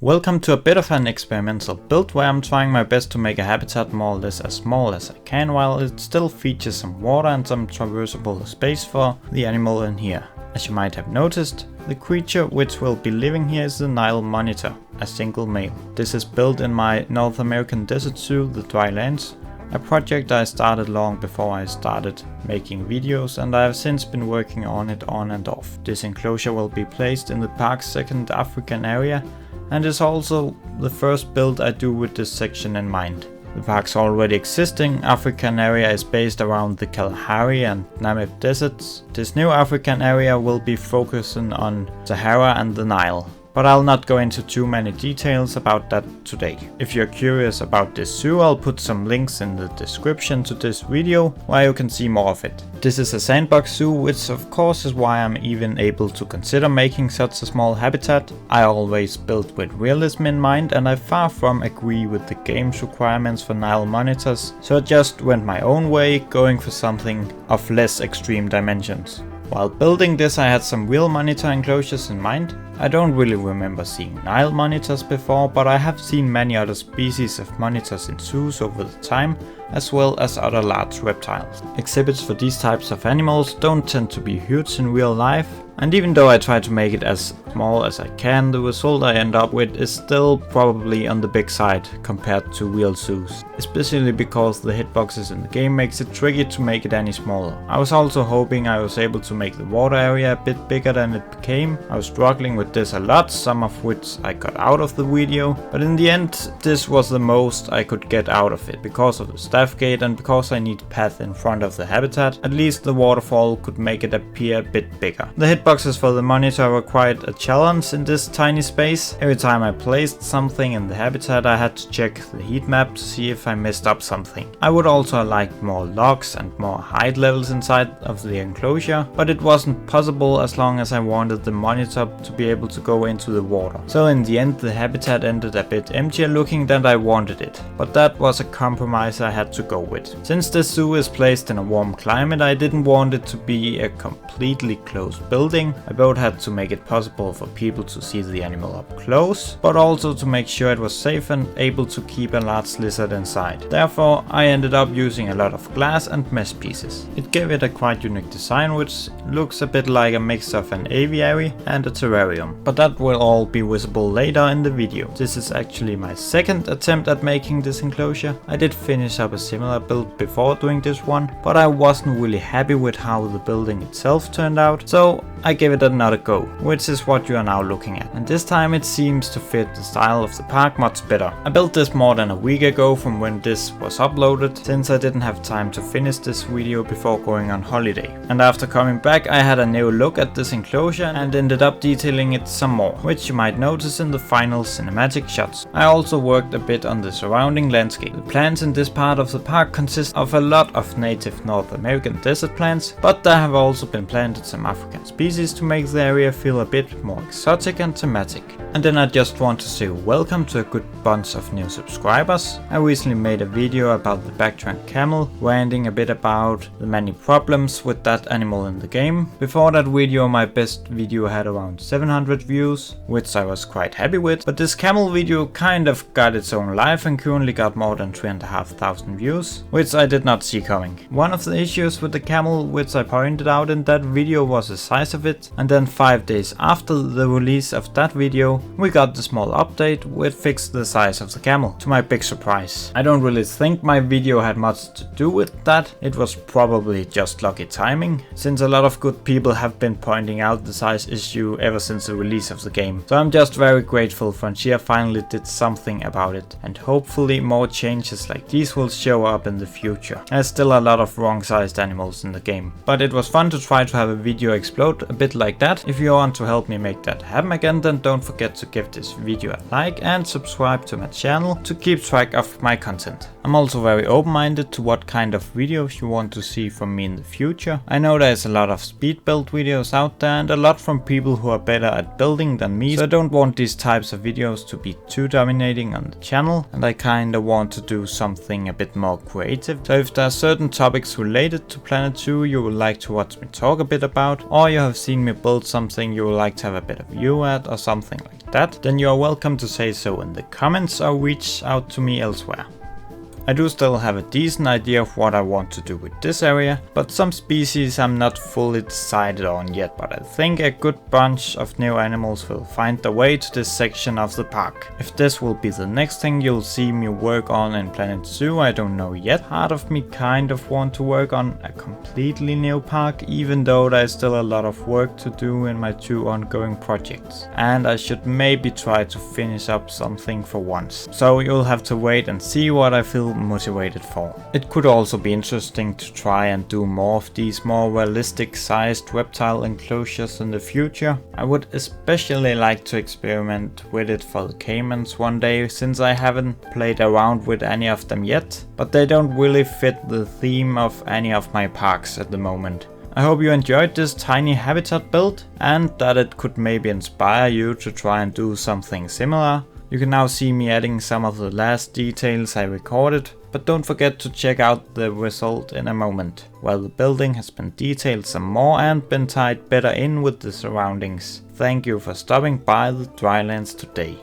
Welcome to a bit of an experimental build where I'm trying my best to make a habitat more or less as small as I can while it still features some water and some traversable space for the animal in here. As you might have noticed, the creature which will be living here is the Nile Monitor, a single male. This is built in my North American desert zoo, the Drylands, a project I started long before I started making videos, and I have since been working on it on and off. This enclosure will be placed in the park's second African area and is also the first build I do with this section in mind. The park's already existing African area is based around the Kalahari and Namib deserts. This new African area will be focusing on Sahara and the Nile. But I'll not go into too many details about that today. If you're curious about this zoo, I'll put some links in the description to this video where you can see more of it. This is a sandbox zoo, which of course is why I'm even able to consider making such a small habitat. I always build with realism in mind, and I far from agree with the game's requirements for Nile monitors, so I just went my own way, going for something of less extreme dimensions. While building this, I had some real monitor enclosures in mind. I don't really remember seeing Nile monitors before, but I have seen many other species of monitors in zoos over the time, as well as other large reptiles. Exhibits for these types of animals don't tend to be huge in real life, and even though I try to make it as small as I can, the result I end up with is still probably on the big side compared to real zoos. Especially because the hitboxes in the game makes it tricky to make it any smaller. I was also hoping I was able to make the water area a bit bigger than it became. I was struggling with this a lot, some of which I got out of the video, but in the end this was the most I could get out of it. Because of the staff gate and because I need path in front of the habitat, at least the waterfall could make it appear a bit bigger. The hitboxes for the monitor were quite a challenge in this tiny space. Every time I placed something in the habitat I had to check the heat map to see if I messed up something. I would also like more logs and more height levels inside of the enclosure, but it wasn't possible as long as I wanted the monitor to be able to go into the water. So in the end the habitat ended a bit emptier looking than I wanted it, but that was a compromise I had to go with. Since the zoo is placed in a warm climate, I didn't want it to be a completely closed building. I both had to make it possible for people to see the animal up close, but also to make sure it was safe and able to keep a large lizard inside. Therefore, I ended up using a lot of glass and mesh pieces. It gave it a quite unique design, which looks a bit like a mix of an aviary and a terrarium, but that will all be visible later in the video. This is actually my second attempt at making this enclosure. I did finish up a similar build before doing this one, but I wasn't really happy with how the building itself turned out, so I gave it another go, which is what you are now looking at. And this time it seems to fit the style of the park much better. I built this more than a week ago from when this was uploaded, since I didn't have time to finish this video before going on holiday. And after coming back I had a new look at this enclosure and ended up detailing it some more, which you might notice in the final cinematic shots. I also worked a bit on the surrounding landscape. The plants in this part of the park consist of a lot of native North American desert plants, but there have also been planted some African species to make the area feel a bit more exotic and thematic. And then I just want to say welcome to a good bunch of new subscribers. I recently made a video about the backtrack camel, ranting a bit about the many problems with that animal in the game. Before that video my best video had around 700 views, which I was quite happy with, but this camel video kind of got its own life and currently got more than 3,500 views, which I did not see coming. One of the issues with the camel which I pointed out in that video was the size of it, and then 5 days after the release of that video we got the small update which fixed the size of the camel, to my big surprise. I don't really think my video had much to do with that, it was probably just lucky timing, since a lot of good people have been pointing out the size issue ever since the release of the game. So I'm just very grateful Frontier finally did something about it, and hopefully more changes like these will show up in the future. There's still a lot of wrong sized animals in the game, but it was fun to try to have a video explode a bit like that. If you want to help me make that happen again, then don't forget to give this video a like and subscribe to my channel to keep track of my content. I'm also very open-minded to what kind of videos you want to see from me in the future. I know there's a lot of speed build videos out there and a lot from people who are better at building than me, so I don't want these types of videos to be too dominating on the channel, and I kinda want to do something a bit more creative. So if there are certain topics related to Planet Zoo you would like to watch me talk a bit about, or you have seen me build something you would like to have a better view at or something like that, then you are welcome to say so in the comments or reach out to me elsewhere. I do still have a decent idea of what I want to do with this area, but some species I'm not fully decided on yet, but I think a good bunch of new animals will find their way to this section of the park. If this will be the next thing you'll see me work on in Planet Zoo, I don't know yet. Part of me kind of want to work on a completely new park, even though there's still a lot of work to do in my 2 ongoing projects. And I should maybe try to finish up something for once. So you'll have to wait and see what I feel motivated for. It could also be interesting to try and do more of these more realistic sized reptile enclosures in the future. I would especially like to experiment with it for the caimans one day, since I haven't played around with any of them yet, but they don't really fit the theme of any of my parks at the moment. I hope you enjoyed this tiny habitat build and that it could maybe inspire you to try and do something similar. You can now see me adding some of the last details I recorded, but don't forget to check out the result in a moment, where the building has been detailed some more and been tied better in with the surroundings. Thank you for stopping by the Drylands today.